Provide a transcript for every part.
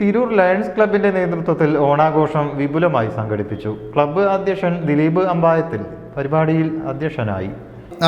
Tirur lions ക്ലബിന്റെ നേതൃത്വത്തിൽ ഓണാഘോഷം വിപുലമായി സംഘടിപ്പിച്ചു. ക്ലബ്ബ് അധ്യക്ഷൻ ദിലീപ് അമ്പായത്തിൽ പരിപാടിയിൽ അധ്യക്ഷനായി.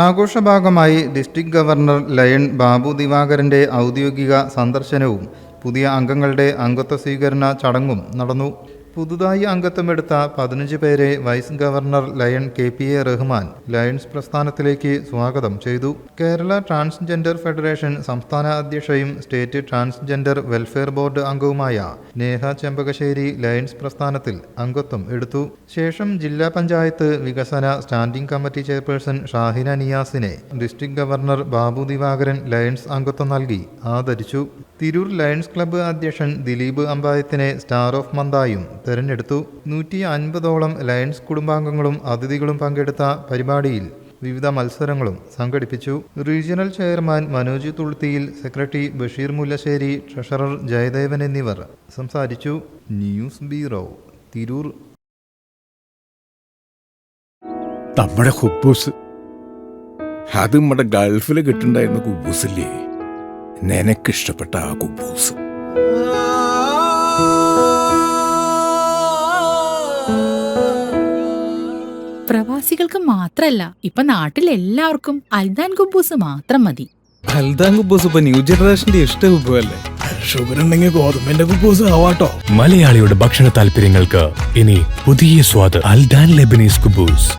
ആഘോഷഭാഗമായി ഡിസ്ട്രിക്ട് ഗവർണർ ലയൺ ബാബു ദിവാകരന്റെ ഔദ്യോഗിക സന്ദർശനവും പുതിയ അംഗങ്ങളുടെ അംഗത്വ സ്വീകരണ ചടങ്ങും നടന്നു. പുതുതായി അംഗത്വമെടുത്ത 15 പേരെ vice governor lion KPA Rahman Lions പ്രസ്ഥാനത്തിലേക്ക് സ്വാഗതം ചെയ്തു. കേരള ട്രാൻസ്ജെൻഡർ ഫെഡറേഷൻ സംസ്ഥാന അധ്യക്ഷയും സ്റ്റേറ്റ് ട്രാൻസ്ജെൻഡർ വെൽഫെയർ ബോർഡ് അംഗവുമായ നേഹ ചെമ്പകശ്ശേരി ലയൺസ് പ്രസ്ഥാനത്തിൽ അംഗത്വം എടുത്തു. ശേഷം ജില്ലാ പഞ്ചായത്ത് വികസന സ്റ്റാൻഡിംഗ് കമ്മിറ്റി ചെയർപേഴ്സൺ ഷാഹിന നിയാസിനെ district governor Babu Divakaran Lions അംഗത്വം നൽകി ആദരിച്ചു. തിരൂർ ലയൺസ് ക്ലബ്ബ് അധ്യക്ഷൻ ദിലീപ് അമ്പായത്തിനെ സ്റ്റാർ ഓഫ് മന്തായും തെരഞ്ഞെടുത്തു. 150ഓളം ലയൺസ് കുടുംബാംഗങ്ങളും അതിഥികളും പങ്കെടുത്ത പരിപാടിയിൽ വിവിധ മത്സരങ്ങളും സംഘടിപ്പിച്ചു. Regional chairman Manoj Thuluthiyil, secretary Basheer Mullassery, treasurer Jayadevan എന്നിവർ സംസാരിച്ചു. News bureau, Tirur. നമ്മുടെ കുബൂസ് അത് നമ്മുടെ ഗൾഫിൽ കിട്ടുണ്ടായിരുന്ന കുബൂസില്ലേ, നിനക്കിഷ്ടപ്പെട്ട ആ കുബൂസ്. പ്രവാസികൾക്ക് മാത്രല്ല, ഇപ്പൊ നാട്ടിലെല്ലാവർക്കും അൽദാൻ കുബൂസ് മാത്രം മതി. അൽദാൻ കുബൂസ് ഇപ്പൊ ന്യൂ ജനറേഷന്റെ ഇഷ്ട കുബുവല്ലേ. ഷുഗർ ഉണ്ടെങ്കിൽ ഗോതമ്പിന്റെ കുബൂസ് ആവാട്ടോ. മലയാളിയുടെ ഭക്ഷണ താല്പര്യങ്ങൾക്ക് ഇനി പുതിയ സ്വാദ്. അൽദാൻ ലെബനീസ് കുബൂസ്.